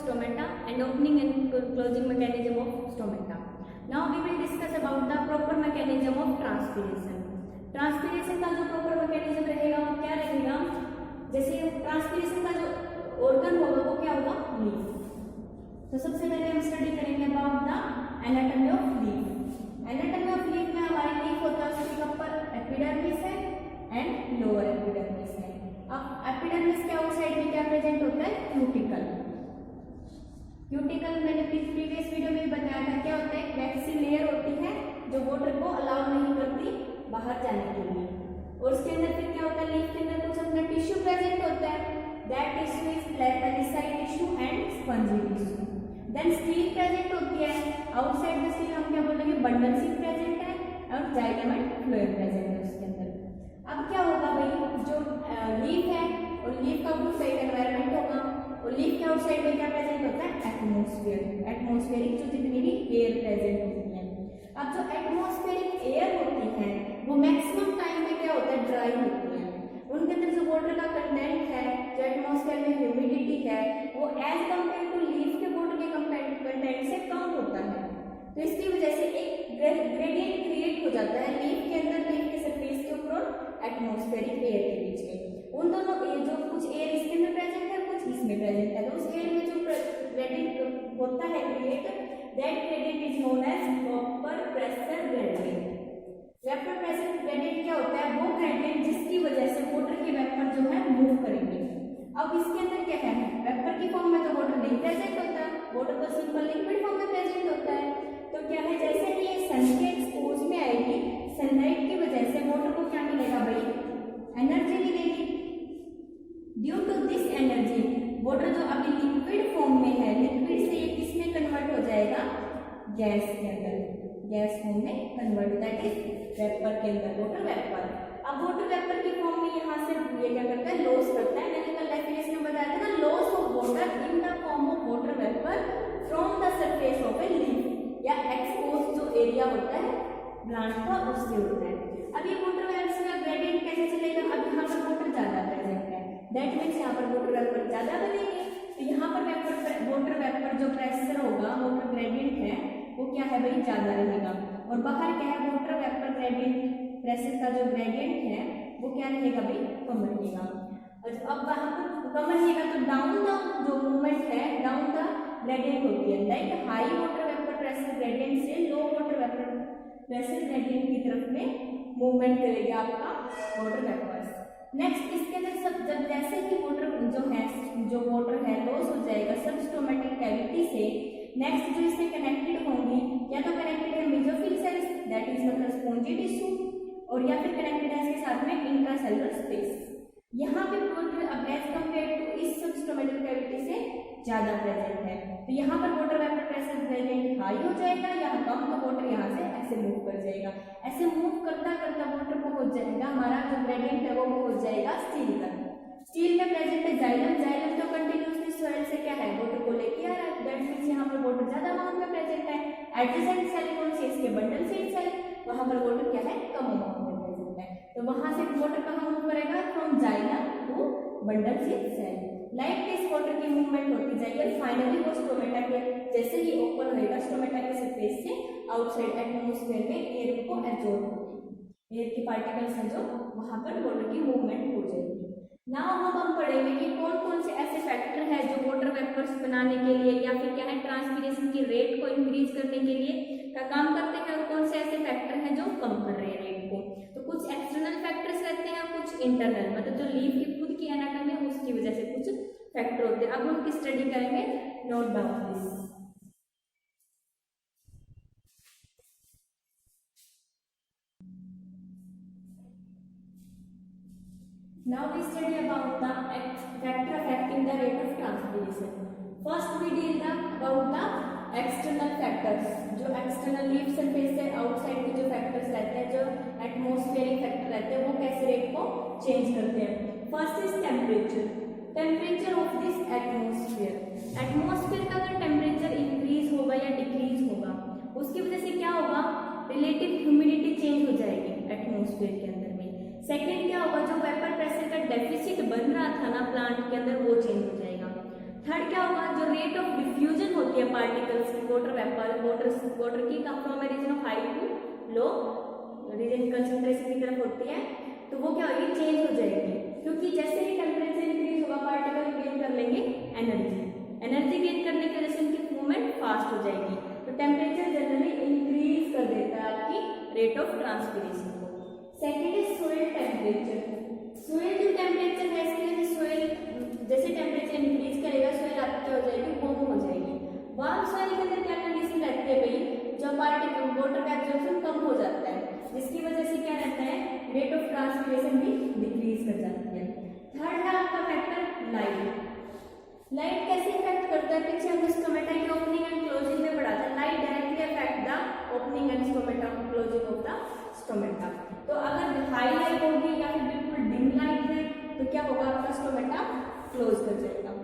stomata and opening and closing mechanism of stomata. Now we will discuss about the proper mechanism of transpiration. Transpiration का जो proper mechanism रहेगा वो क्या रहेगा, जैसे ट्रांसपीरेशन का जो ऑर्गन होगा वो क्या होगा, लीफ। तो सबसे पहले हम स्टडी करेंगे about the anatomy of leaf. Anatomy of leaf में हमारी लीफ होता है, उसके ऊपर एपिडर्मिस है एंड लोअर एपिडर्मिस है। अब एपिडर्मिस के आउटसाइड में क्या प्रेजेंट होता है, क्यूटिकल। क्यूटिकल मैंने प्रीवियस वीडियो में बताया था क्या होता है, वैक्सी लेयर होती है जो वाटर को अलाउ नहीं करती बाहर जाने के लिए। और उसके अंदर फिर क्या होता है, लीफ के अंदर कुछ अपना टिश्यू प्रेजेंट होता है, that tissue is palisade tissue and spongy tissue. Then still present होती है, आउटसाइड द स्टील हम क्या बोलेंगे, बंडल सील प्रेजेंट है और जाइलम एंड फ्लोएम प्रेजेंट है उसके अंदर। अब क्या होगा भाई, जो लीफ है और लीफ का कुछ साइड एनवायरनमेंट होगा और लीफ के आउटसाइड में क्या प्रेजेंट होता है, एटमॉस्फेयर। एटमॉस्फेरिक जो जितनी भी एयर प्रेजेंट होती है। अब जो एटमॉस्फेरिक एयर होती है वो मैक्सिमम टाइम में क्या होता है, ड्राई होती है। उनके अंदर जो वाटर का कंटेंट है, जो एटमॉस्फेयर में ह्यूमिडिटी है, वो एज कम्पेयर टू लीफ के वाटर के कंटेंट से कम होता है। तो इसकी वजह से एक ग्रेडियंट क्रिएट हो जाता है लीफ के अंदर, लीफ के सरफेस के ऊपर और एटमॉस्फेरिक एयर के बीच में। उन दोनों जो कुछ एयर इसके अंदर प्रेजेंट है, कुछ इसमें प्रेजेंट है। तो उस एयर में जो ग्रेडियंट होता है create, that gradient is known as vapour pressure gradient. Vapour pressure gradient क्या होता है, वो ग्रेडियंट जिसकी वजह से वाटर के वेपर जो है मूव करेंगे। अब इसके अंदर क्या है, वेपर की फॉर्म में तो वाटर नहीं प्रेजेंट होता, वाटर तो सिंपल लिक्विड फॉर्म में प्रेजेंट होता है। तो क्या है, जैसे ही ये सन के एक्सपोज में आएगी, सनलाइट की वजह से वाटर को क्या मिलेगा भाई, एनर्जी मिलेगी। Due to this energy water जो अभी लिक्विड फॉर्म में है, लिक्विड से ये किसमें कन्वर्ट हो जाएगा, गैस के अंदर, गैस फॉर्म में कन्वर्ट, दैट इज वेपर के अंदर, वाटर वेपर। अब वाटर वेपर की फॉर्म में यहाँ से ये क्या करता है, लॉस करता है। मैंने कल डेफिनेशन में बताया था ना, loss of water in the form of water vapour from the surface of a leaf, या एक्सपोज जो एरिया होता है प्लांट का उससे होता है। अब ये वाटर वेपर का ग्रेडियंट कैसे चलेगा, अब यहाँ पर वाटर ज्यादा प्रेजेंट है, दैट मीन्स यहाँ पर वाटर वेपर ज्यादा बनेंगे। तो यहाँ पर वाटर वेपर जो प्रेशर होगा, वाटर ग्रेडियंट है वो क्या है भाई, ज्यादा रहेगा। और बाहर क्या है, वाटर वेपर ग्रेडियंट प्रेशर का जो ग्रेडियंट है वो क्या रहेगा भाई, कम रहेगा। और अब वहां पर कम रहेगा तो डाउन द जो मूवमेंट है, डाउन द ग्रेडियंट होती है, like high water vapour pressure gradient से लो वाटर वेपर प्रेशर ग्रेडियंट की तरफ में मूवमेंट करेगा आपका वाटर वेपर्स। नेक्स्ट इसके अंदर सब जब जैसे ही वाटर जो वाटर है लॉस हो जाएगा सब स्टोमेटिक कैविटी से, नेक्स्ट जो इससे कनेक्टेड होंगी, या तो कनेक्टेड है मेसोफिल सेल्स, दैट इज मतलब स्पॉन्जी टिश्यू, और या फिर कनेक्टेड है इसके साथ में इंट्रासेलुलर स्पेस। यहाँ पे वाटर अब एज कम्पेयर टू इस सब स्टोमेटिक कैविटी से ज्यादा प्रेजेंट है। तो यहाँ पर water vapour pressure gradient high हो जाएगा, यहाँ कम, तो वाटर यहाँ से ऐसे मूव कर जाएगा। ऐसे मूव करता करता वाटर पहुंच जाएगा, हमारा जो ग्रेडियंट है वो पहुंच जाएगा स्टील तक। स्टील में प्रेजेंट है जाइलम, जाइलम तो कंटिन्यूसली सॉइल से क्या है, वाटर को लेके आ रहा है, दैट मींस यहाँ पर वाटर ज्यादा अमाउंट में प्रेजेंट है। एडजेसेंट सेल कौन से, इसके बंडल सीड सेल, वहां पर वाटर क्या है, कम अमाउंट में प्रेजेंट है। तो वहां से वाटर कहाँ मूव करेगा, from xylem to bundle sheath cell. Like this water की मूवमेंट होती जाएगी, फाइनली वो स्टोमेटा के जैसे ही ओपन होएगा, स्टोमेटा के सरफेस से आउटसाइड एटमॉस्फेयर में एयर को एब्जॉर्ब होगी, एयर के पार्टिकल्स हैं जो वहां पर वाटर की मूवमेंट हो जाएगी। नाउ हम पढ़ेंगे कि कौन कौन से ऐसे फैक्टर है जो वाटर वेपर्स बनाने के लिए या फिर क्या है ट्रांसपीरेशन की रेट को इंक्रीज करने के लिए का काम करते हैं, और कौन से ऐसे फैक्टर हैं जो कम कर रहे हैं रेट को। तो कुछ एक्सटर्नल फैक्टर्स रहते हैं, कुछ इंटरनल, मतलब जो लीफ की खुद की एनाटॉमी है उसकी वजह से कुछ फैक्टर होते हैं। अब हम उनकी स्टडी करेंगे, note down please. Now we study about the factor affecting the rate of transpiration. First we deal about the external factors, जो external leaf surface से outside के जो factors रहते हैं, जो atmospheric factor रहते हैं, वो कैसे रेट को change करते हैं। First is temperature. Temperature of this atmosphere. Atmosphere का अगर temperature increase होगा या decrease होगा, उसकी वजह से क्या होगा, relative humidity change हो जाएगी atmosphere के अंदर में। सेकेंड क्या होगा, जो वेपर प्रेशर का डेफिसिट बन रहा था ना प्लांट के अंदर, वो चेंज हो जाएगा। थर्ड क्या होगा, जो रेट ऑफ डिफ्यूजन होती है पार्टिकल्स की, वाटर वेपर वाटर की from region of high to low region concentration की तरफ होती है, तो वो क्या होगी, चेंज हो जाएगी, क्योंकि जैसे ही टेम्परेचर इंक्रीज होगा पार्टिकल गेन कर लेंगे एनर्जी गेन करने की वजह से उनकी मूवमेंट फास्ट हो जाएगी। तो टेम्परेचर जनरली इंक्रीज कर देता है आपकी रेट ऑफ ट्रांसपिरेशन को। सेकेंड है सोइल टेम्परेचर। सोइल जो टेम्परेचर है इसकी वजह से सोइल जैसे टेम्परेचर इंक्रीज करेगा सोइल आपकी क्या हो जाएगी, वार्म हो जाएगी। वार्म सोइल के अंदर क्या कंडीशन रहती है भाई, जो पार्टिकल वाटर का एब्जॉर्प्शन कम हो जाता है, जिसकी वजह से क्या रहता है, रेट ऑफ ट्रांसपिरेशन भी डिक्रीज कर जाती है। थर्ड है आपका फैक्टर लाइट। लाइट कैसे इफेक्ट करता है, पीछे हमने स्टोमेटा की ओपनिंग एंड क्लोजिंग में पढ़ा था, light directly affect the opening and stomata closing of the stomata. तो अगर हाई लाइट होगी या फिर बिल्कुल डिम लाइट है तो क्या होगा, आपका स्टोमेटा क्लोज कर जाएगा।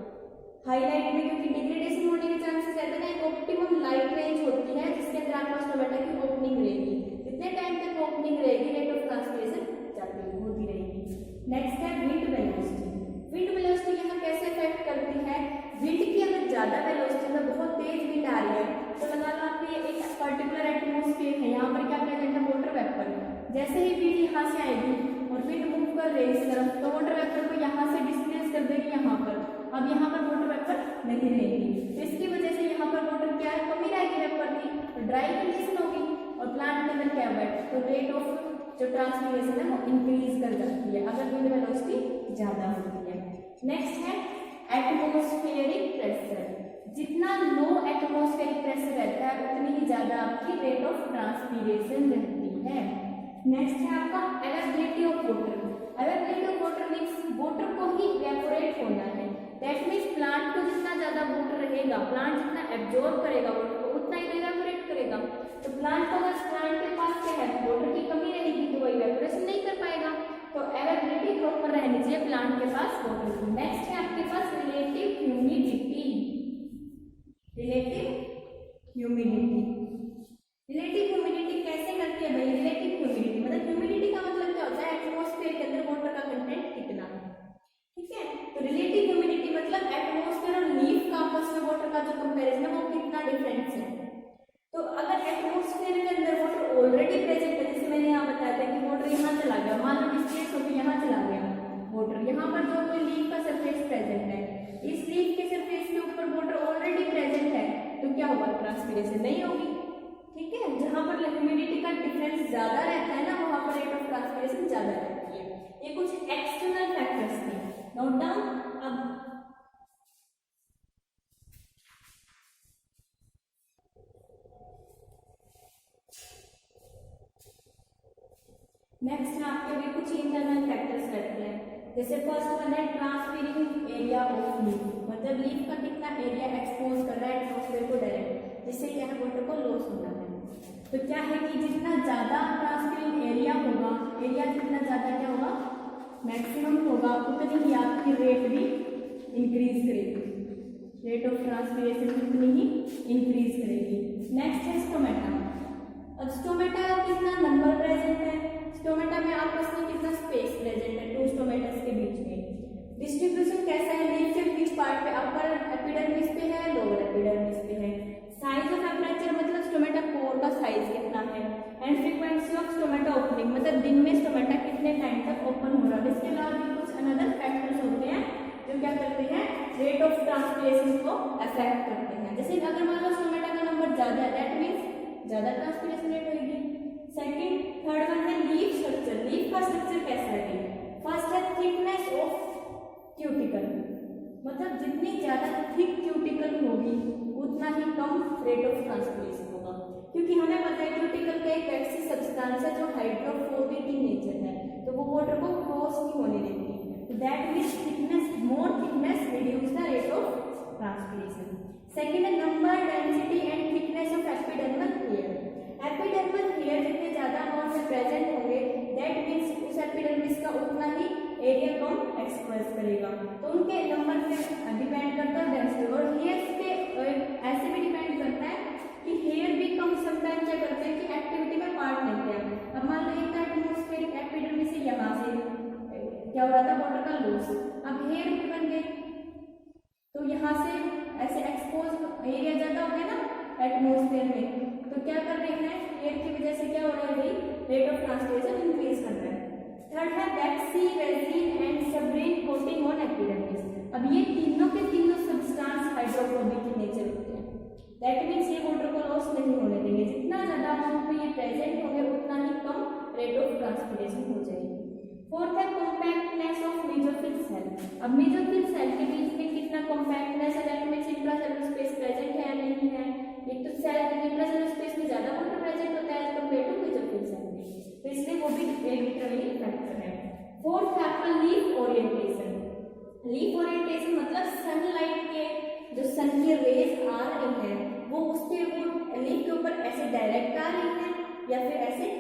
हाई लाइट में क्योंकि डिग्रेडेशन होने के चांसेस रहते हैं ना, एक ऑप्टिमम लाइट रेंज होती है जिसके अंदर आपका स्टोमेटा की ओपनिंग रहेगी, जितने टाइम तक ओपनिंग रहेगी रेट ऑफ ट्रांसपिरेशन जाती होती रहेगी। नेक्स्ट है विंड वेलोसिटी। विंड वेलोसिटी यहाँ कैसे इफेक्ट करती है, विंड की अगर ज्यादा वेलोसिटी में बहुत तेज विंड आ रही है तो लगा लो आपके एक पर्टिकुलर एटमोस्फेयर है, यहाँ पर क्या प्रेजेंट है, वाटर वेपर। जैसे ही विंड यहाँ से आएगी और विंड मूव कर रही है इस तरफ, तो वाटर वेपर को यहाँ से डिस्प्लेस कर देगी यहाँ पर, अब यहाँ पर वाटर वेपर नहीं रहेगी, तो इसकी वजह से यहाँ पर वाटर क्या है, कमी रहेगी वेपर की, तो ड्राई कंडीशन होगी और प्लांट के अंदर क्या है, तो रेट ऑफ जो ट्रांसपिरेशन है वो इंक्रीज कर जाती है अगर विंड वेलोसिटी ज्यादा होती है। नेक्स्ट है एटमॉस्फेरिक प्रेशर। जितना लो एटमॉस्फेरिक प्रेशर रहता है उतनी ही ज्यादा आपकी रेट ऑफ ट्रांसपिरेशन रहती है। नेक्स्ट है आपका availability of water. Availability of water means water को ही इवेपोरेट होना है, दैट मीन्स प्लांट को जितना ज्यादा वाटर रहेगा, प्लांट जितना एब्जॉर्ब करेगा वाटर को उतना ही इवेपोरेट करेगा। तो प्लांट को अगर प्लांट के पास क्या है, वाटर की कमी रहेगी तो वो इवेपोरेशन नहीं कर पाएगा, तो अवेलेबिलिटी प्रॉपर रहनी चाहिए प्लांट के पास वाटर की। नेक्स्ट है आपके पास relative humidity. Relative humidity, relative humidity कैसे करती है भाई, रिलेटिव ह्यूमिडिटी मतलब ह्यूमिडिटी का मतलब क्या होता है, एटमॉस्फेयर के अंदर वाटर का कंटेंट कितना है, ठीक है। तो रिलेटिव ह्यूमिडिटी मतलब एटमॉस्फेयर और लीफ का आपस में वाटर का जो कंपैरिजन है वो कितना डिफरेंस है। तो अगर एटमॉस्फेयर के अंदर वाटर ऑलरेडी प्रेजेंट है, जैसे मैंने यहाँ बताया था कि वाटर यहाँ चला गया, मान लो डिस्प्लेस होकर यहाँ चला गया वाटर, यहाँ पर जो कोई लीफ का सरफेस प्रेजेंट है, इस लीफ के सरफेस के ऊपर वाटर ऑलरेडी प्रेजेंट है, तो क्या होगा, ट्रांसपिरेशन नहीं होगी, ठीक है। जहाँ पर ह्यूमिडिटी का डिफरेंस ज्यादा रहता है ना, वहां पर रेट ऑफ ट्रांसपिरेशन ज्यादा रहती है। ये कुछ एक्सटर्नल फैक्टर्स थे, नोट डाउन। अब नेक्स्ट है आपके भी कुछ इंटरनल फैक्टर्स रहते हैं, जैसे फर्स्ट वन है ट्रांसफिरिंग एरिया ऑफ लीफ, मतलब लीफ का कितना एरिया एक्सपोज कर रहा है एटमॉस्फेयर को डायरेक्ट, जिससे क्या है वाटर को लॉस होना है। तो क्या है कि जितना ज्यादा ट्रांसफिरिंग एरिया होगा, एरिया जितना ज्यादा क्या होगा, मैक्सिमम होगा, उतनी ही आपकी रेट भी इंक्रीज करेगी, रेट ऑफ ट्रांसपिरेशन उतनी ही इंक्रीज करेगी। नेक्स्ट है स्टोमेटा। अब स्टोमेटा कितना नंबर प्रेजेंट है, स्टोमेटा में आपस में कितना स्पेस प्रेजेंट है, टू स्टोमेटास के बीच में। डिस्ट्रीब्यूशन कैसा है, लीफ के बीच पार्ट पे अपर एपिडर्मिस पे है, लोअर एपिडर्मिस पे है। साइज ऑफ एपरेचर मतलब स्टोमेटा कोर का साइज कितना है, and frequency of stomata opening मतलब दिन में स्टोमेटा कितने टाइम तक ओपन हो रहा है। इसके अलावा भी कुछ अनदर फैक्टर्स होते हैं जो क्या करते हैं, रेट ऑफ ट्रांसपिरेशन को अफेक्ट करते हैं। जैसे अगर मान लो स्टोमेटा का नंबर ज्यादा है, दैट मीन्स ज्यादा ट्रांसपिरेशन रेट होगी। सेकंड, थर्ड वन है लीफ स्ट्रक्चर। लीफ का स्ट्रक्चर कैसा है, फर्स्ट है थिकनेस ऑफ क्यूटिकल, मतलब जितनी ज्यादा थिक क्यूटिकल होगी उतना ही कम रेट ऑफ ट्रांसपिरेशन होगा, क्योंकि हमें पता है क्यूटिकल का एक वैक्सी सब्सटेंस है जो हाइड्रोफोबिक इन नेचर है, तो वो वाटर को क्रॉस नहीं होने देती, तो that means thickness, more thickness reduce the rate of transpiration. Second है number, density and thickness of epidermal hair. Epidermal hair जितने ज्यादा अमाउंट में प्रेजेंट होंगे, दैट मींस उस एपिडर्मिस का उतना ही एरिया कम एक्सप्रेस करेगा, तो उनके नंबर पे डिपेंड करता है डेंसिटी। और हेयर्स पे ऐसे भी डिपेंड करता है कि हेयर भी कम समटाइम क्या करते हैं कि एक्टिविटी में पार्ट लेते हैं। अब मान लो एक एटमॉस्फेरिक एपिडर्मिस से यहाँ से क्या हो रहा था, वाटर का लॉस, अब हेयर भी बन गए, तो यहाँ यहाँ से ऐसे एक्सपोज एरिया ज्यादा हो गया ना एटमोस्फेयर में, तो क्या कर रहे हैं एयर की वजह से क्या हो रहा है भाई, रेट ऑफ ट्रांसपिरेशन इंक्रीज कर रहा है। थर्ड है waxy resin and suberin coating on epidermis. अब ये तीनों के तीनों सब्सटेंस हाइड्रोफोबिक इन नेचर होते हैं, दैट मीन्स ये वाटर को लॉस नहीं होने देंगे, जितना ज्यादा अमाउंट में ये प्रेजेंट होंगे उतना ही कम रेट ऑफ ट्रांसपिरेशन हो जाएगी। फोर्थ है कॉम्पैक्टनेस ऑफ मेसोफिल सेल। अब मेसोफिल सेल के बीच में कितना कॉम्पैक्टनेस है, that means intracellular space present है या नहीं है। एक तो सेल इंट्रासेलुलर स्पेस में ज्यादा वाटर प्रेजेंट होता है as compare to mesophyll cell में, तो इसलिए वो भी एक डिटरमिनिंग फैक्टर है। फोर्थ है आपका लीफ ओरिएंटेशन। लीफ ओरिएंटेशन मतलब सनलाइट के जो सन की रेज आ रही हैं वो उसके वो लीफ के ऊपर ऐसे डायरेक्ट आ रही हैं या फिर ऐसे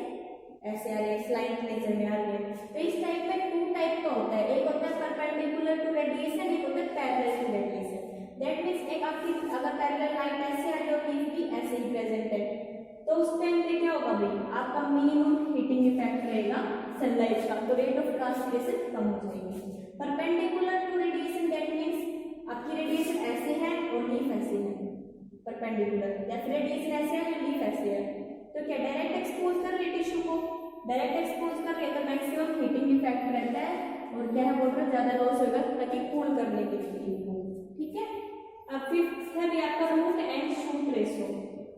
ऐसे आ रही है, स्लाइड नेचर में आ रही है। तो इस टाइप में टू टाइप का होता है, एक होता है परपेंडिकुलर टू रेडिएशन, एक होता है parallel to radiation. That means एक आपकी अगर पैरेलल लाइट ऐसे आ रही है और लीफ भी ऐसे ही प्रेजेंट है, तो उस टाइम पे क्या होगा भाई, आपका मिनिमम हीटिंग इफेक्ट रहेगा सनलाइट का, तो रेट ऑफ ट्रांसपिरेशन कम हो जाएगी। Perpendicular to radiation that means आपकी रेडिएशन ऐसे है और लीफ ऐसे है, परपेंडिकुलर, या फिर रेडिएशन ऐसे है और लीफ ऐसे है, तो क्या डायरेक्ट एक्सपोज कर रहे टिश्यू को, डायरेक्ट एक्सपोज कर रहे तो मैक्सिमम हीटिंग इफेक्ट रहता है और क्या है वाटर ज्यादा लॉस होगा ताकि कूल करने के लिए, ठीक है। अब फिफ्थ है भी आपका रूट एंड शूट रेशो।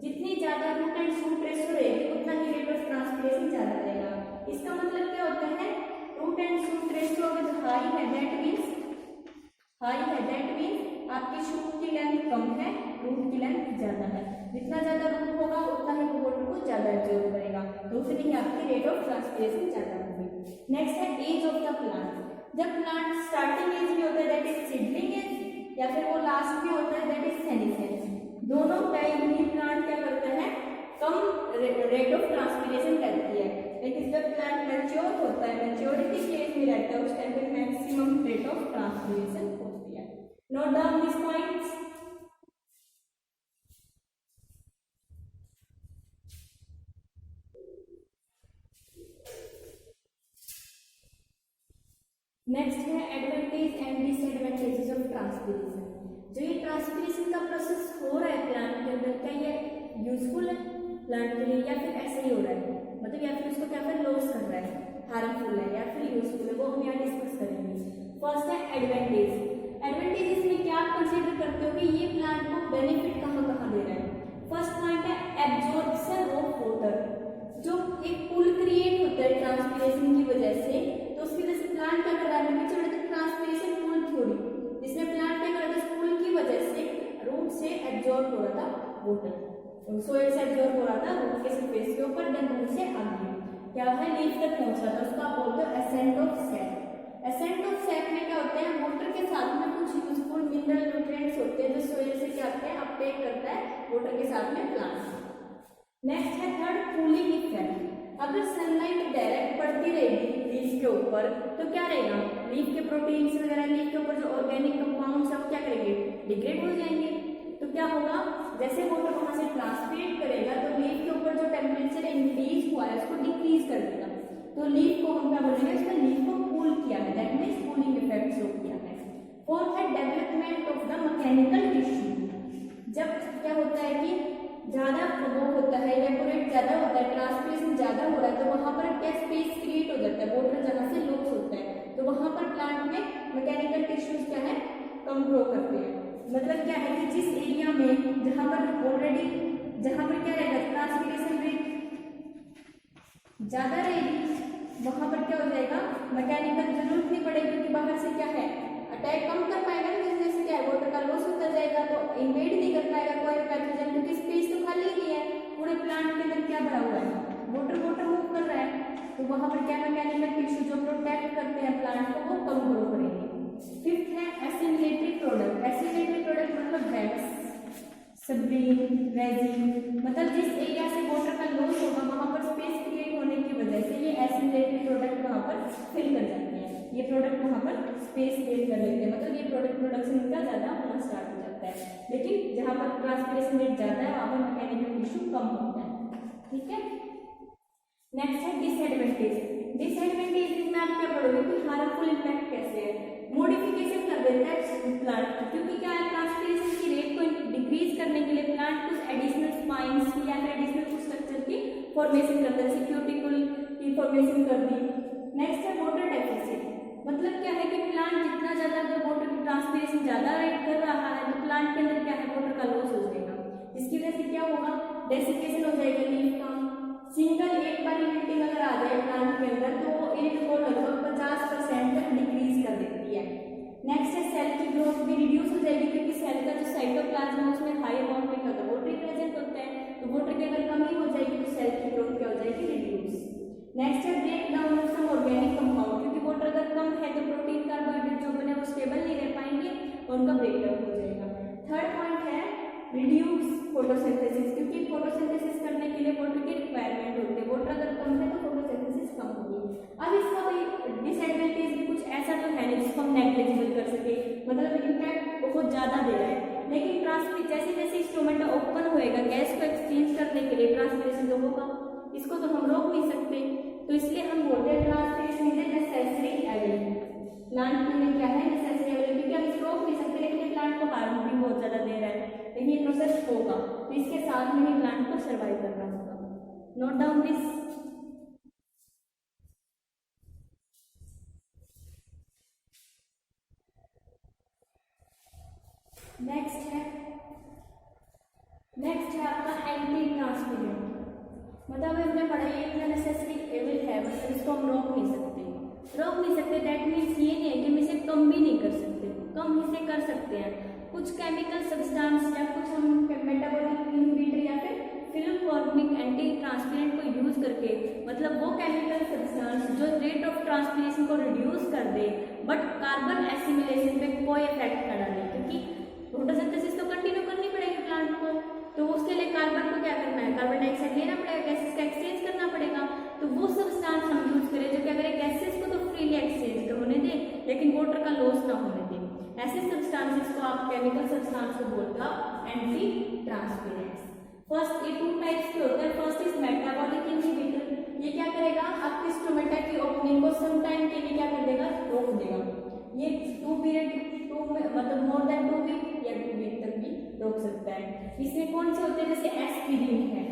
जितनी ज्यादा रूट एंड शूट रेशो रहेगी उतना ही रेट ऑफ ट्रांसपिरेशन ज्यादा रहेगा। इसका मतलब क्या होता है, रूट एंड शूट रेशो अगर हाई है दैट मींस आपकी शूट की लेंथ कम है, रूट की लेंथ ज्यादा है। जितना ज्यादा रूट होगा उतना ही वो वाटर को ज्यादा एब्जॉर्ब करेगा, तो उतनी ही आपकी रेट ऑफ ट्रांसपिरेशन ज्यादा होगी। नेक्स्ट है एज ऑफ द प्लांट। जब प्लांट स्टार्टिंग एज में होता है दैट इज सीडलिंग एज, या फिर वो लास्ट में होता है दैट इज सेनेसेंस। दोनों टाइम ही प्लांट क्या करते हैं, कम रेट ऑफ ट्रांसपिरेशन करती है, लेकिन जब प्लांट मैच्योर होता है, मैच्योरिटी स्टेज में रहता है, उस टाइम पे मैक्सिमम रेट ऑफ ट्रांसपिरेशन होती है। Note down this points. Next है advantage and disadvantages of transpiration. जो ये ट्रांसपिरेशन का प्रोसेस हो रहा है प्लांट के अंदर, क्या ये यूजफुल है प्लांट के लिए या फिर ऐसे ही हो रहा है, मतलब या फिर उसको क्या फिर लॉस कर रहा है, हार्मफुल है या फिर यूजफुल है, वो हम यहाँ डिस्कस करेंगे। फर्स्ट है एडवांटेज। एडवांटेजेस में क्या आप कंसीडर करते हो कि ये प्लांट को बेनिफिट कहाँ कहाँ दे रहा है। फर्स्ट पॉइंट है एब्जॉर्प्शन ऑफ वाटर। जो एक पूल क्रिएट होता है ट्रांसपिरेशन की वजह से, तो उसकी वजह से प्लांट क्या कर रहा है, नीचे बढ़ते ट्रांसपिरेशन पूल थ्योरी, जिसमें प्लांट क्या कर रहा था, पूल की वजह से रूट से एब्जॉर्ब हो रहा था वाटर, सोइल से एब्जॉर्ब हो रहा था रूट के सरफेस के ऊपर, देन रूट से आगे क्या है लीफ तक पहुंच रहा था, उसको आप बोलते हो ascent of SAP. Ascent of SAP में क्या होता है, वाटर के साथ में कुछ यूजफुल मिनरल न्यूट्रिएंट्स होते हैं जो सोइल से क्या करते हैं, अपटेक करता है वाटर के साथ में प्लांट। नेक्स्ट है थर्ड कूलिंग इफेक्ट। अगर सनलाइट डायरेक्ट पड़ती रहेगी लीफ के ऊपर तो क्या रहेगा, लीफ के प्रोटीन्स वगैरह, लीफ के ऊपर जो ऑर्गेनिक कंपाउंड सब क्या करेंगे, डिग्रेड हो जाएंगे। तो क्या होगा, जैसे वाटर वहां से ट्रांसपिरेट करेगा तो लीफ के ऊपर जो टेम्परेचर इंक्रीज हुआ है उसको डिक्रीज कर देगा, तो लीफ को हम क्या बोलेंगे, उसने लीफ को कूल किया है, that means cooling effect show किया है। फोर्थ है development of the mechanical tissue. जब क्या होता है कि ज्यादा वो होता है, इवेपोरेट ज्यादा होता है, ट्रांसपिरेशन ज्यादा हो रहा है, तो वहां पर क्या स्पेस क्रिएट हो जाता है, वाटर जहां से लॉस होता है, तो वहां पर प्लांट में मैकेनिकल टिश्यूज क्या है, कम ग्रो करते हैं। मतलब क्या है कि जिस एरिया में जहां पर ऑलरेडी जहां पर क्या रहेगा, ट्रांसपिरेशन रेट ज्यादा रहेगी, वहां पर क्या हो जाएगा, मैकेनिकल जरूरत नहीं पड़ेगी, क्योंकि बाहर से क्या है अटैक कम कर पाएगा, जैसे क्या है वाटर का लॉस होता जाएगा, तो इन्वेड नहीं कर पाएगा कोई पैथोजन, क्योंकि स्पेस तो खाली नहीं है, पूरे प्लांट के अंदर क्या भरा हुआ है, वाटर मूव कर रहा है, तो वहां पर क्या मैकेनिकल टिश्यू जो प्रोटेक्ट करते हैं प्लांट को वो कम ग्रो करेंगे। फिफ्थ है एसिमिलेटरी प्रोडक्ट। एसिमिलेटरी प्रोडक्ट मतलब वैक्स, सब्रीन, रेजिन, मतलब जिस एरिया से वाटर का लॉस होगा वहां पर स्पेस क्रिएट होने की वजह से ये एसिमिलेटरी प्रोडक्ट वहां पर फिल कर जाते हैं, ये प्रोडक्ट वहां पर स्पेस क्रिएट कर लेते हैं, मतलब ये प्रोडक्ट प्रोडक्शन इनका ज्यादा होना स्टार्ट हो जाता है। लेकिन जहां पर ट्रांसपिरेशन रेट ज्यादा है वहां पर मैकेनिकल टिश्यू कम होता है, ठीक है। नेक्स्ट है डिसएडवांटेज। डिसएडवांटेज में आप क्या पढ़ोगे कि हार्मफुल इम्पैक्ट कैसे है। मॉडिफिकेशन कर देता है प्लांट की, क्योंकि क्या है ट्रांसपिरेशन की रेट को डिक्रीज करने के लिए प्लांट कुछ एडिशनल स्पाइंस की या फिर एडिशनल कुछ स्ट्रक्चर की फॉर्मेशन करता है, जैसे क्यूटिकल की फॉर्मेशन कर दी। नेक्स्ट है वाटर डेफिसिट, मतलब क्या है कि प्लांट जितना ज्यादा अगर वाटर की ट्रांसपिरेशन ज्यादा रेट कर रहा है तो प्लांट के अंदर क्या है वाटर का लॉस हो जाएगा, जिसकी वजह से क्या होगा डेसिकेशन हो जाएगा लीफ का। सिंगल एक बार मीटिंग अगर आ जाए प्लांट के अंदर तो वो यील्ड को लगभग 50% तक डिक्रीज कर देती है। नेक्स्ट है सेल की ग्रोथ भी रिड्यूस हो जाएगी, क्योंकि सेल का जो साइटोप्लाज्म है उसमें हाई अमाउंट में क्या वाटर प्रेजेंट होता है, तो वाटर की अगर कमी हो जाएगी तो सेल की ग्रोथ क्या हो जाएगी रिड्यूस। नेक्स्ट है break down of some organic compound, क्योंकि वाटर अगर कम है तो प्रोटीन कार्बोहाइड्रेट जो बने वो स्टेबल नहीं रह पाएंगे और उनका ब्रेक डाउन हो जाएगा। थर्ड पॉइंट है रिड्यूस फोटोसिंथेसिस, क्योंकि फोटोसिंथेसिस करने के लिए वाटर की रिक्वायरमेंट होती है, वाटर अगर कम है तो फोटोसिंथेसिस कम होगी। अब इसका कोई डिसएडवांटेज भी कुछ ऐसा तो है नहीं जिसको हम नेग्लिजिबल कर सके, मतलब इम्पैक्ट बहुत ज्यादा दे रहा है, लेकिन ट्रांसपिर जैसे जैसे स्टोमेटा ओपन होएगा गैस को एक्सचेंज करने के लिए ट्रांसपिरेशन तो होगा, इसको तो हम रोक नहीं सकते, तो इसलिए हम बोलते हैं transpiration is a necessary evil. Plant में क्या है नेसेसरी एवल, क्योंकि हम इसको रोक नहीं सकते, लेकिन ये प्लांट को हार्म भी बहुत ज्यादा दे रहा है, लेकिन ये प्रोसेस होगा तो इसके साथ में ही प्लांट को सर्वाइव करना होगा। Note down this. नेक्स्ट है आपका एंटी ट्रांसपिरेंट, मतलब हमने पढ़ा ये इतना नेसेसरी एवल है, मतलब इसको हम रोक नहीं सकते, दैट मीन्स ये नहीं है कि हम इसे कम भी नहीं कर सकते, कम इसे कर सकते हैं कुछ केमिकल सब्सटेंस या कुछ हम मेटाबॉलिक इनहिबिटर या फिर फिल्म फॉर्मिंग एंटी ट्रांसपेरेंट को यूज करके, मतलब वो केमिकल सब्सटेंस जो रेट ऑफ ट्रांसपिरेशन को रिड्यूस कर दे बट कार्बन एसिमिलेशन पे कोई इफेक्ट न डाले, क्योंकि फोटोसिंथेसिस तो कंटिन्यू करनी पड़ेगी प्लांट को, तो उसके लिए कार्बन को क्या करना है, कार्बन डाइऑक्साइड लेना पड़ेगा, गैसेस का एक्सचेंज करना पड़ेगा, तो वो सब्सटेंस हम यूज करें जो क्या करें गैसेस को तो फ्रीली एक्सचेंज होने दे लेकिन वाटर का लॉस ना होने दे, ऐसे सब्सटेंसेस को आप केमिकल सब्सटेंस को बोलते हो एंटी ट्रांसपेरेंट्स। फर्स्ट ये टू टाइप्स के होते हैं, फर्स्ट इज मेटाबॉलिक इनहिबिटर, ये क्या करेगा आपके स्टोमेटा की ओपनिंग को सम टाइम के लिए क्या कर देगा रोक देगा, ये मतलब मोर देन 2 वीक या 2 वीक तक भी रोक सकता है। इसमें कौन से होते हैं, जैसे एस्पिरिन है,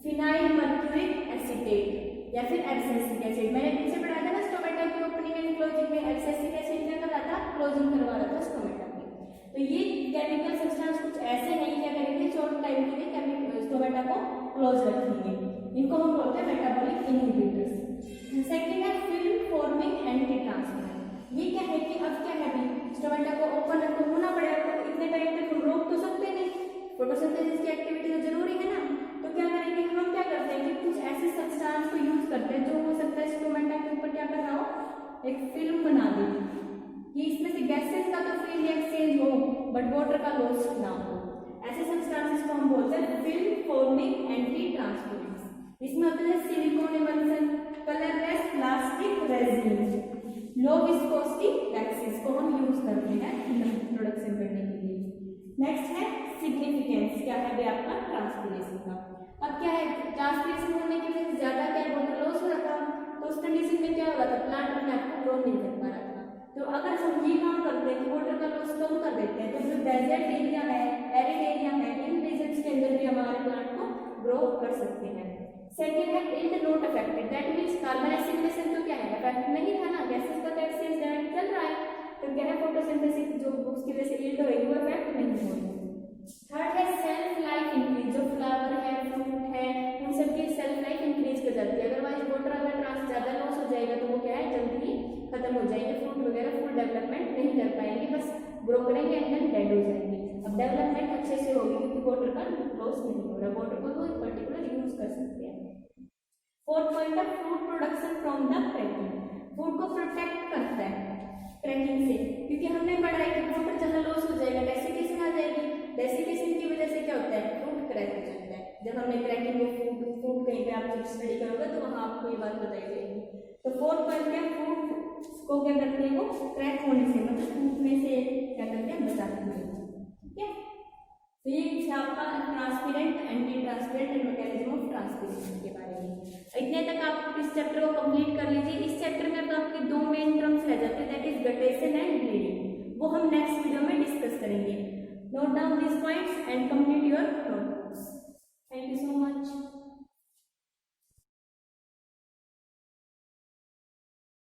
फिनाइल मर्क्यूरिक एसीटेट या फिर एब्सिसिक एसिड, मैंने पीछे पढ़ाया था ना स्टोमेटा की ओपनिंग एंड क्लोजिंग में एब्सिसिक एसिड क्या कर रहा था क्लोजिंग करवा रहा था स्टोमेटा की, तो ये केमिकल सब्सटेंस कुछ ऐसे हैं क्या करेंगे शॉर्ट टाइम के लिए स्टोमेटा को क्लोज रखेंगे, इनको हम बोलते हैं मेटाबॉलिक इनहिबिटर्स। सेकंड है फिल्म फॉर्मिंग एंटी ट्रांसपेरेंट, ये क्या है कि अब क्या है स्टोमेटा को ओपन तो होना पड़ेगा, तो इतने टाइम तक हम रोक तो सकते नहीं, फोटोसिंथेसिस की एक्टिविटी तो जरूरी है ना, तो क्या करेंगे हम क्या करते हैं कि कुछ ऐसे सब्सटेंस को यूज करते हैं जो हो सकता है स्टोमेटा के ऊपर क्या कर रहा हो एक फिल्म बना दे, ये इसमें से गैसेस का तो फ्रीली एक्सचेंज हो बट वाटर का लॉस ना हो, ऐसे सब्सटेंसेस को हम बोलते हैं फिल्म फॉर्मिंग एंटी ट्रांसपेरेंट्स। इसमें होता है silicon emulsion, colourless plastic resin, low viscosity waxes को हम यूज करते हैं फिल्म प्रोडक्शन करने के लिए। नेक्स्ट है सिग्निफिकेंस, क्या है आपका ट्रांसपिरेशन का, अब क्या है ट्रांसपिरेशन होने की वजह से ज्यादा क्या वाटर लॉस हो रहा था, तो उस कंडीशन में क्या हो रहा था प्लांट अपने आप को ग्रो नहीं कर पा रहा था, तो अगर हम ये काम करते हैं कि वाटर का लॉस कम कर देते हैं तो जो डेजर्ट एरिया है एरिड एरिया है इन रीजन्स के अंदर भी हमारे प्लांट को ग्रो कर सकते हैं। सेकेंड है yield not affected, that means carbon assimilation तो क्या है अफेक्ट नहीं था ना, गैसेस का तो एक्सचेंज डायरेक्ट चल रहा है, तो क्या है फोटोसिंथेसिस जो उसकी वजह से इल्ड होगी वो अफेक्ट नहीं होगी। थर्ड है सेल्फ लाइफ इंक्रीज, जो फ्लावर है फ्रूट है उन सबकी सेल्फ लाइफ इंक्रीज कर जाती है, अदरवाइज वाटर अगर ट्रांस ज्यादा लॉस हो जाएगा तो वो क्या है जल्दी ही खत्म हो जाएंगे, फ्रूट वगैरह फुल डेवलपमेंट नहीं कर पाएंगे, बस ग्रो करेंगे एंड देन डेड हो जाएंगे। अब डेवलपमेंट अच्छे से होगी क्योंकि वाटर का लॉस नहीं हो रहा, वाटर को तो पर्टिकुलर यूज कर सकते हैं। फोर्थ पॉइंट है food production from the cracking, food को प्रोटेक्ट करता है क्रैकिंग से, क्योंकि हमने पढ़ा है कि वाटर जहाँ लॉस हो जाएगा डेसिकेशन आ जाएगी, डेसिकेशन की वजह से क्या होता है फ्रूट क्रैक हो जाता है, जब हमने क्रैकिंग को फूड कहीं पे आप जब स्टडी करोगे तो वहाँ आपको ये बात बताई जाएगी। तो फोर्थ पॉइंट क्या फूड को क्या करते हैं वो क्रैक होने से मतलब टूटने से क्या करते हैं बचाते हैं, ठीक है। तो ये आपका transparent anti transparent and mechanism of transpiration के बारे में। इतने तक आप इस चैप्टर को कंप्लीट कर लीजिए। इस चैप्टर में तो आपके 2 मेन टर्म्स रह जाते हैं, दैट इज गटेशन एंड हम नेक्स्ट वीडियो में डिस्कस करेंगे। Note down this points and complete your note.